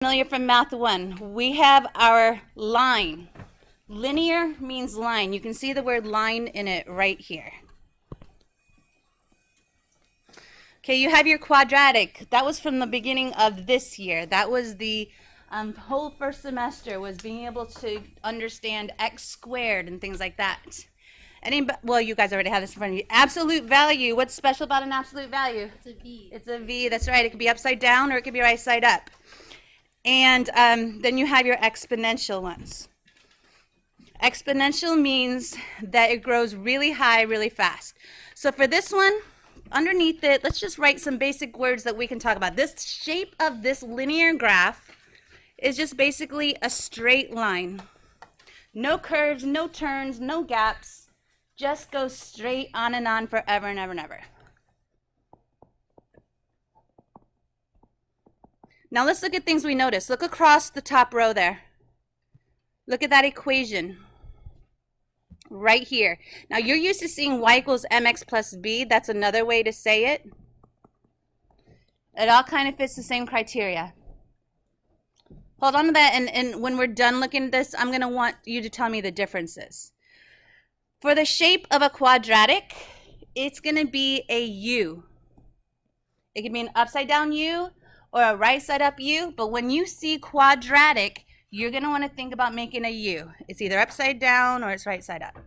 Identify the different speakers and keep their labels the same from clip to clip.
Speaker 1: Familiar from Math 1. We have our line. Linear means line. You can see the word line in it right here. Okay, you have your quadratic. That was from the beginning of this year. That was the whole first semester, was being able to understand x squared and things like that. Well, you guys already have this in front of you. Absolute value. What's special about an absolute value?
Speaker 2: It's a V.
Speaker 1: It's a V. That's right. It could be upside down or it could be right side up. And then you have your exponential ones. Exponential means that it grows really high, really fast. So for this one, underneath it, let's just write some basic words that we can talk about. This shape of this linear graph is just basically a straight line. No curves, no turns, no gaps. Just goes straight on and on forever and ever and ever. Now let's look at things we notice. Look across the top row there. Look at that equation right here. Now you're used to seeing y equals mx plus b. That's another way to say it. It all kind of fits the same criteria. Hold on to that, and when we're done looking at this, I'm going to want you to tell me the differences. For the shape of a quadratic, it's going to be a U. It can be an upside down U or a right side up U, but when you see quadratic, you're going to want to think about making a U. It's either upside down or it's right side up.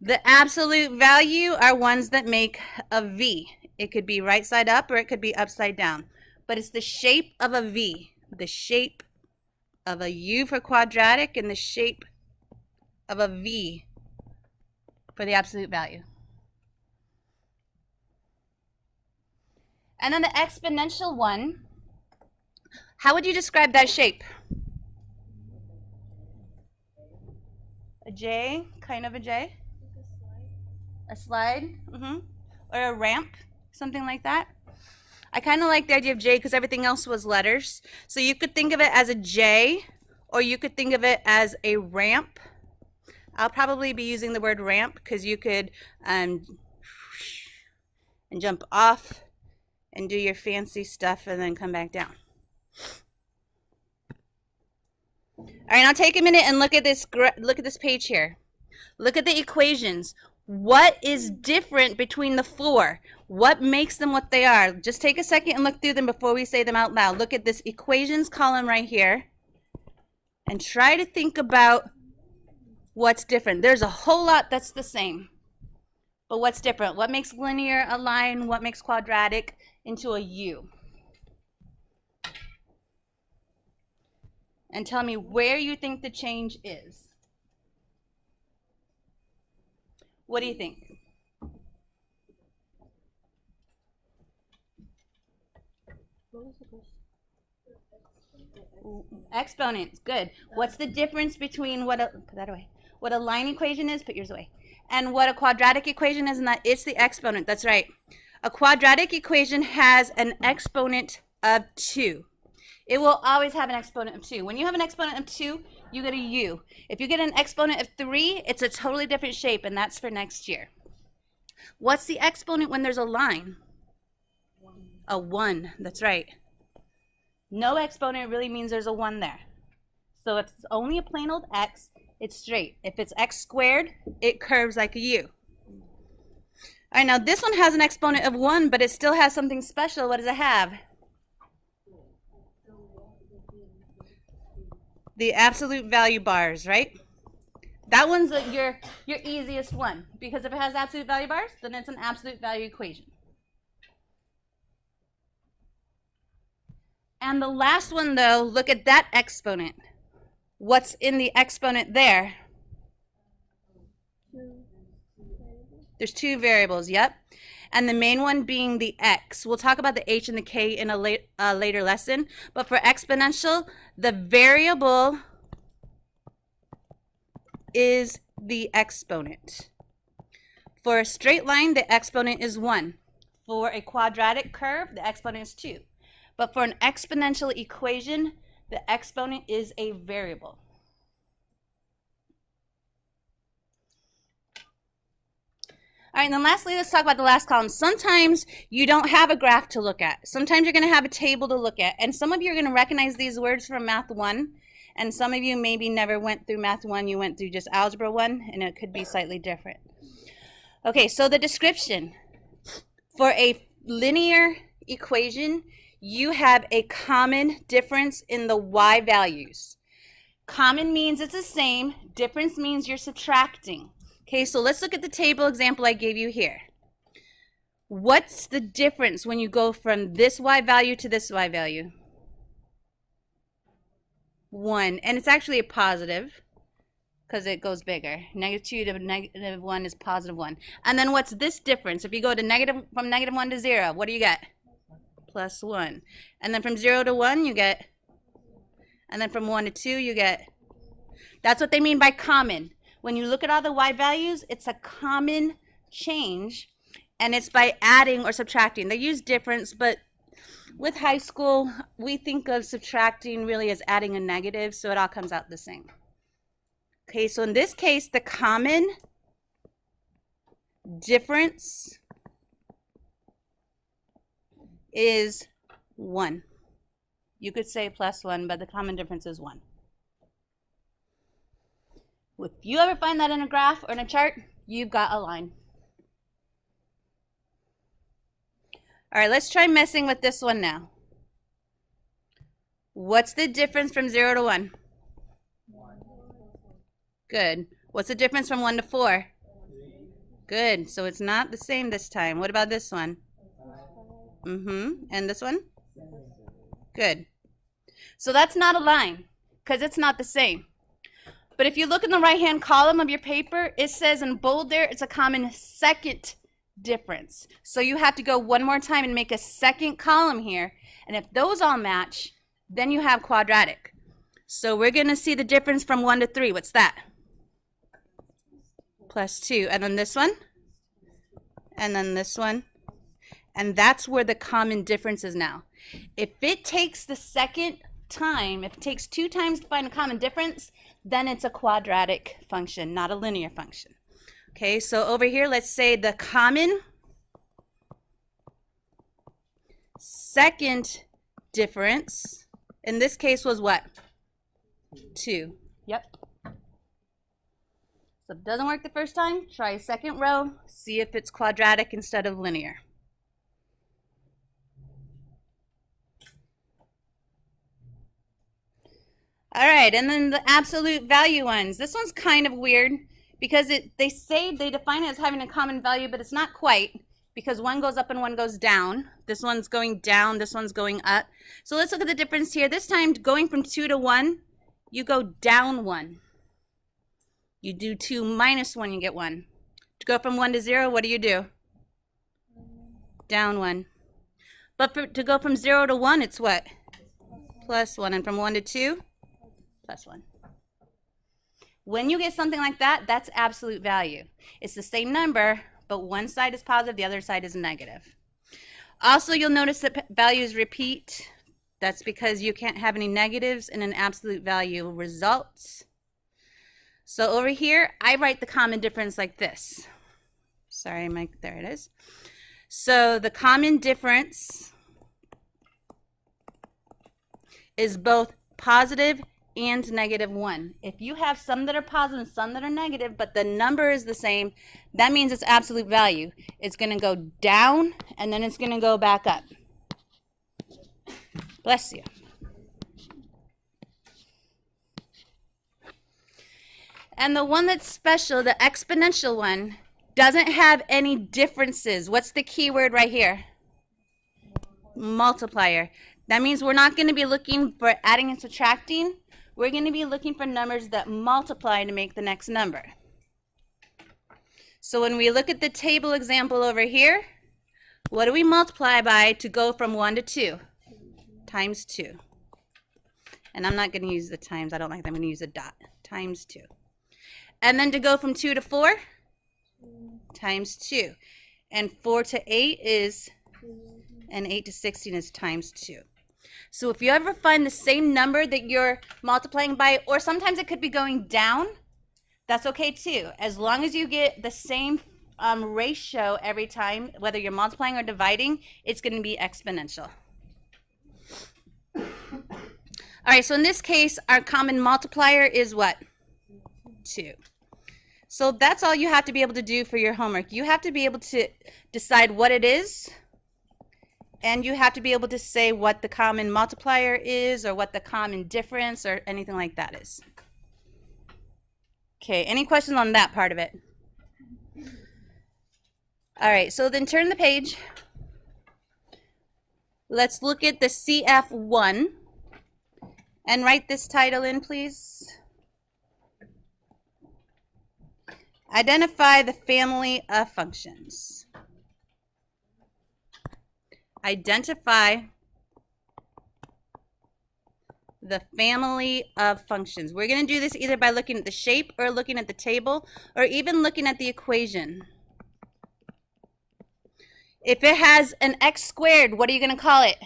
Speaker 1: The absolute value are ones that make a V. It could be right side up or it could be upside down, but it's the shape of a V, the shape of a U for quadratic and the shape of a V for the absolute value. And then the exponential one, how would you describe that shape? A J, kind of a J? A slide? Or a ramp, something like that. I kind of like the idea of J because everything else was letters. So you could think of it as a J, or you could think of it as a ramp. I'll probably be using the word ramp because you could and jump off and do your fancy stuff and then come back down. All right, now take a minute and look at this page here. Look at the equations. What is different between the four? What makes them what they are? Just take a second and look through them before we say them out loud. Look at this equations column right here and try to think about what's different. There's a whole lot that's the same, but what's different? What makes linear a line? What makes quadratic into a U? And tell me where you think the change is. What do you think? Exponents, good. What's the difference between what a line equation is? Put yours away. And what a quadratic equation is, and that it's the exponent. That's right. A quadratic equation has an exponent of 2. It will always have an exponent of 2. When you have an exponent of 2, you get a U. If you get an exponent of 3, it's a totally different shape, and that's for next year. What's the exponent when there's a line? A 1. That's right. No exponent really means there's a 1 there. So if it's only a plain old x, it's straight. If it's x squared, it curves like a U. All right, now this one has an exponent of 1, but it still has something special. What does it have? The absolute value bars, right? That one's your easiest one, because if it has absolute value bars, then it's an absolute value equation. And the last one, though, look at that exponent. What's in the exponent there? There's 2 variables, yep. And the main one being the x. We'll talk about the h and the k in a later lesson. But for exponential, the variable is the exponent. For a straight line, the exponent is 1. For a quadratic curve, the exponent is 2. But for an exponential equation, the exponent is a variable. All right, and then lastly, let's talk about the last column. Sometimes you don't have a graph to look at. Sometimes you're going to have a table to look at. And some of you are going to recognize these words from Math 1. And some of you maybe never went through Math 1. You went through just Algebra 1, and it could be slightly different. Okay, so the description. For a linear equation, you have a common difference in the y values. Common means it's the same. Difference means you're subtracting. Okay, so let's look at the table example I gave you here. What's the difference when you go from this y value to this y value? 1. And it's actually a positive because it goes bigger. -2 to -1 is +1. And then what's this difference? If you go to from -1 to 0, what do you get? +1. And then from 0 to 1, you get, and then from 1 to 2, you get. That's what they mean by common. When you look at all the y values, it's a common change, and it's by adding or subtracting. They use difference, but with high school, we think of subtracting really as adding a negative, so it all comes out the same. Okay, so in this case, the common difference is 1. You could say +1, but the common difference is 1. If you ever find that in a graph or in a chart, you've got a line. All right, let's try messing with this one now. What's the difference from 0 to 1?
Speaker 2: 1.
Speaker 1: Good. What's the difference from 1 to 4?
Speaker 2: 3.
Speaker 1: Good. So it's not the same this time. What about this one?
Speaker 2: 5.
Speaker 1: And this one?
Speaker 2: 7.
Speaker 1: Good. So that's not a line because it's not the same. But if you look in the right-hand column of your paper, it says in bold there, it's a common second difference. So you have to go one more time and make a second column here. And if those all match, then you have quadratic. So we're going to see the difference from 1 to 3. What's that? +2. And then this one? And then this one? And that's where the common difference is now. If it takes the second time, if it takes 2 times to find a common difference, then it's a quadratic function, not a linear function. Okay, so over here, let's say the common second difference, in this case, was what? 2. Yep. So if it doesn't work the first time, try second row, see if it's quadratic instead of linear. All right, and then the absolute value ones. This one's kind of weird because they say they define it as having a common value, but it's not quite because one goes up and one goes down. This one's going down, this one's going up. So let's look at the difference here. This time, going from 2 to 1, you go down 1. You do 2 minus 1, you get 1. To go from 1 to 0, what do you do? Down 1. But to go from 0 to 1, it's what? +1. And from 1 to 2? +1. When you get something like that, that's absolute value. It's the same number, but one side is positive, the other side is negative. Also, you'll notice that values repeat. That's because you can't have any negatives in an absolute value result. So over here, I write the common difference like this. Sorry, Mike, there it is. So the common difference is both positive and -1. If you have some that are positive and some that are negative, but the number is the same, that means it's absolute value. It's going to go down, and then it's going to go back up. Bless you. And the one that's special, the exponential one, doesn't have any differences. What's the key word right here? Multiplier. That means we're not going to be looking for adding and subtracting. We're going to be looking for numbers that multiply to make the next number. So when we look at the table example over here, what do we multiply by to go from 1 to 2? Times 2. And I'm not going to use the times. I don't like that. I'm going to use a dot. Times 2. And then to go from 2 to 4? Times 2. And 4 to 8 is, and 8 to 16 is times 2. So if you ever find the same number that you're multiplying by, or sometimes it could be going down, that's okay too. As long as you get the same ratio every time, whether you're multiplying or dividing, it's going to be exponential. All right, so in this case, our common multiplier is what? 2. So that's all you have to be able to do for your homework. You have to be able to decide what it is, and you have to be able to say what the common multiplier is or what the common difference or anything like that is. Okay, any questions on that part of it? All right, so then turn the page. Let's look at the CF-1 and write this title in, please. Identify the family of functions. Identify the family of functions. We're going to do this either by looking at the shape or looking at the table or even looking at the equation. If it has an x squared, what are you going to call it?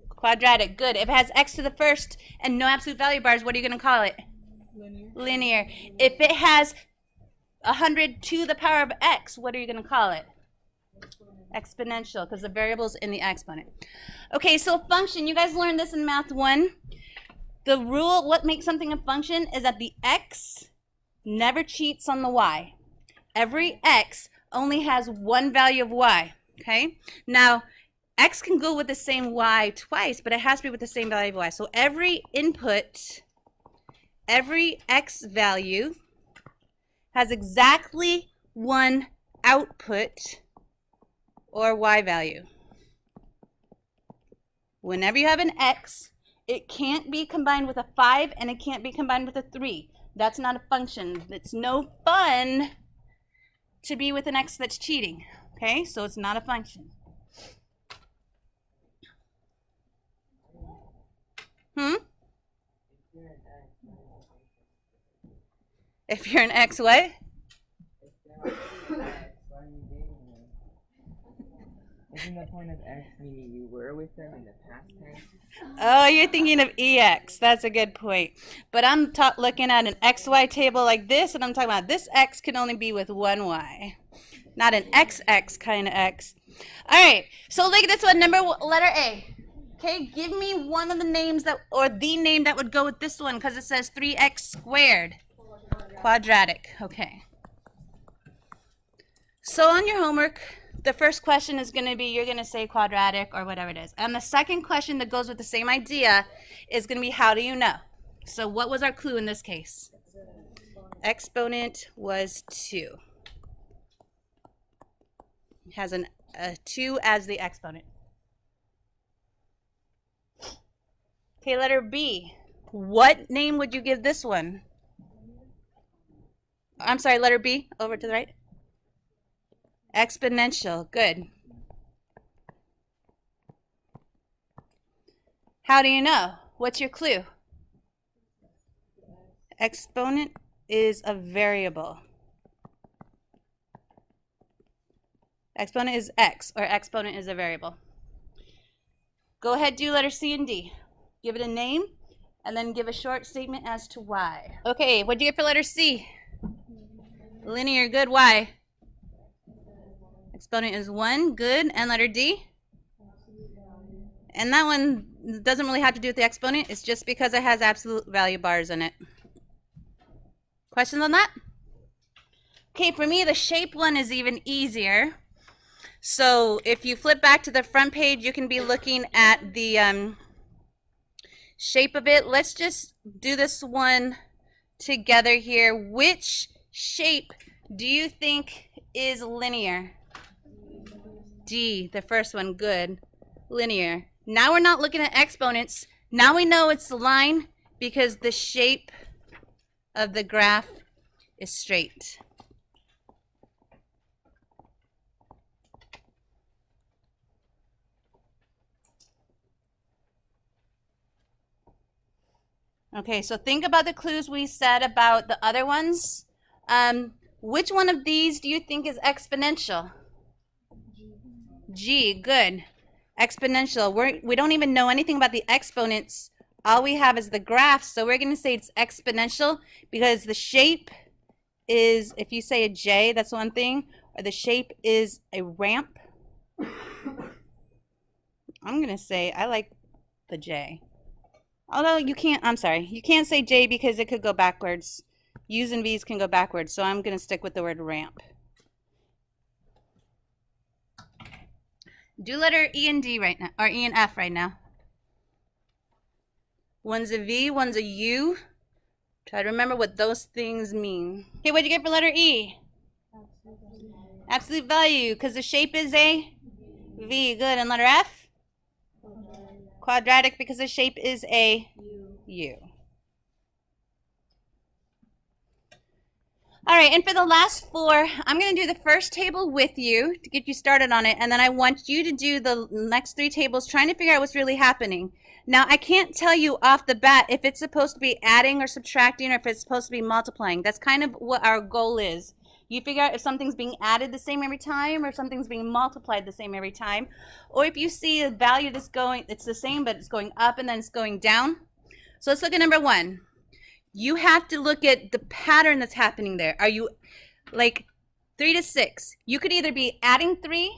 Speaker 1: Quadratic. Good. If it has x to the first and no absolute value bars, what are you going to call it?
Speaker 2: Linear.
Speaker 1: Linear. If it has 100 to the power of x, what are you going to call it? Exponential, because the variable is in the exponent. Okay, so function. You guys learned this in Math 1. The rule, what makes something a function, is that the x never cheats on the y. Every x only has one value of y. Okay? Now, x can go with the same y twice, but it has to be with the same value of y. So every input, every x value has exactly one output or y value. Whenever you have an x, it can't be combined with a 5 and it can't be combined with a 3. That's not a function. It's no fun to be with an x that's cheating. Okay, so it's not a function. If you're an x, what?
Speaker 2: Isn't the point of x meaning you were with them in the past tense?
Speaker 1: Oh, you're thinking of EX. That's a good point. But I'm looking at an XY table like this, and I'm talking about this X can only be with one Y. Not an XX kind of X. All right, so look at this one, letter A. Okay, give me one of the names that, or the name that would go with this one, because it says 3x squared. Quadratic. Okay. So on your homework, the first question is going to be, you're going to say quadratic or whatever it is. And the second question that goes with the same idea is going to be, how do you know? So what was our clue in this case? Exponent was 2. It has a 2 as the exponent. Okay, letter B. What name would you give this one? I'm sorry, letter B, over to the right. Exponential. Good. How do you know? What's your clue? Exponent is a variable. Exponent is x, or exponent is a variable. Go ahead, do letter C and D. Give it a name, and then give a short statement as to why. Okay, what do you get for letter C? Linear. Good. Why? Exponent is 1. Good. And letter D? And that one doesn't really have to do with the exponent. It's just because it has absolute value bars in it. Questions on that? Okay, for me, the shape one is even easier. So if you flip back to the front page, you can be looking at the shape of it. Let's just do this one together here. Which shape do you think is linear? D, the first one. Good. Linear. Now we're not looking at exponents. Now we know it's a line because the shape of the graph is straight. Okay, so think about the clues we said about the other ones. Which one of these do you think is exponential? G, good. Exponential. We don't even know anything about the exponents all we have is the graph, so we're going to say it's exponential because the shape is, if you say a J, that's one thing, or the shape is a ramp. I'm going to say I like the J. Although you can't, I'm sorry, you can't say J because it could go backwards. U's and V's can go backwards, so I'm going to stick with the word ramp. Do letter E and D right now, or E and F right now. One's a V, one's a U. Try to remember what those things mean. Okay, what'd you get for letter E? Absolute value, because the shape is a V. Good. And letter F? Quadratic, because the shape is a U. All right, and for the last four, I'm going to do the first table with you to get you started on it, and then I want you to do the next three tables trying to figure out what's really happening. Now, I can't tell you off the bat if it's supposed to be adding or subtracting or if it's supposed to be multiplying. That's kind of what our goal is. You figure out if something's being added the same every time or if something's being multiplied the same every time. Or if you see a value that's going, it's the same, but it's going up and then it's going down. So let's look at number one. You have to look at the pattern that's happening there. Are you like 3 to 6? You could either be adding 3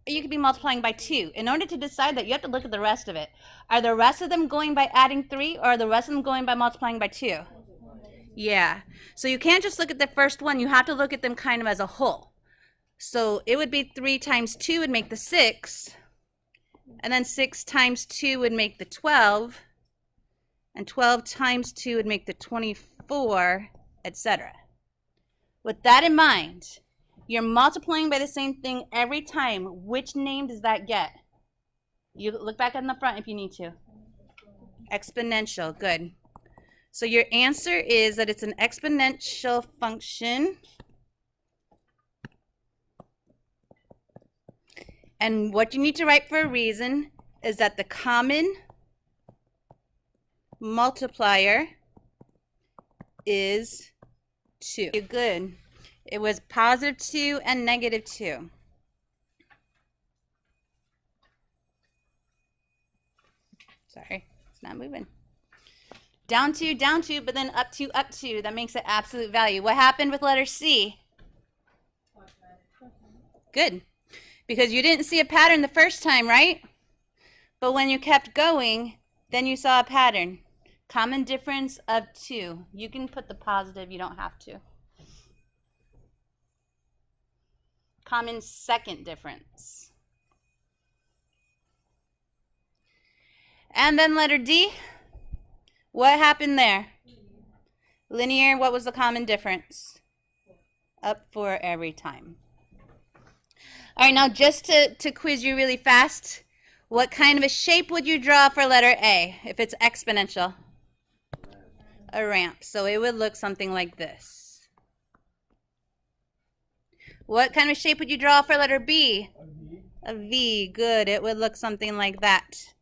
Speaker 1: or you could be multiplying by 2. In order to decide that, you have to look at the rest of it. Are the rest of them going by adding 3 or are the rest of them going by multiplying by 2? Yeah. So you can't just look at the first one. You have to look at them kind of as a whole. So it would be 3 times 2 would make the 6. And then 6 times 2 would make the 12. And 12 times 2 would make the 24, etc. With that in mind, you're multiplying by the same thing every time. Which name does that get? You look back on the front if you need to. Exponential. Good. So your answer is that it's an exponential function. And what you need to write for a reason is that the common multiplier is 2. Good. It was positive 2 and negative 2. Sorry, it's not moving. Down 2, but then up 2, up 2. That makes it absolute value. What happened with letter C? Good. Because you didn't see a pattern the first time, right? But when you kept going, then you saw a pattern. Common difference of 2. You can put the positive, you don't have to. Common second difference. And then letter D. What happened there? Linear, what was the common difference? Up 4 every time. All right, now just to quiz you really fast, what kind of a shape would you draw for letter A if it's exponential? A ramp. So it would look something like this. What kind of shape would you draw for letter B? A V. Good. It would look something like that.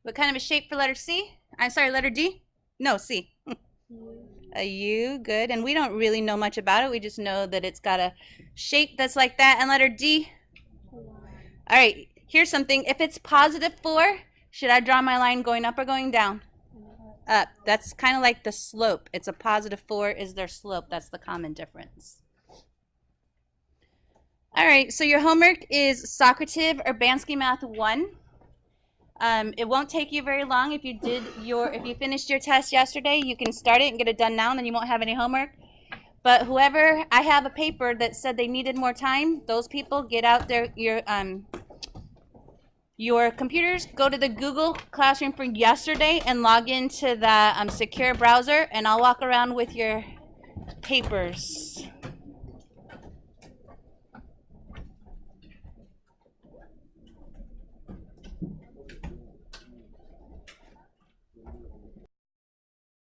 Speaker 1: What kind of a shape for letter C? I'm sorry, letter D? No, C. A U. Good. And we don't really know much about it. We just know that it's got a shape that's like that. And letter D? All right. Here's something. If it's positive 4, should I draw my line going up or going down? Up. That's kind of like the slope. It's a positive 4 is their slope. That's the common difference. All right, so your homework is Socrative Urbanski Math 1. It won't take you very long. If you finished your test yesterday, you can start it and get it done now, and then you won't have any homework. But whoever, I have a paper that said they needed more time. Those people, get out your computers, go to the Google Classroom for yesterday and log into the secure browser, and I'll walk around with your papers.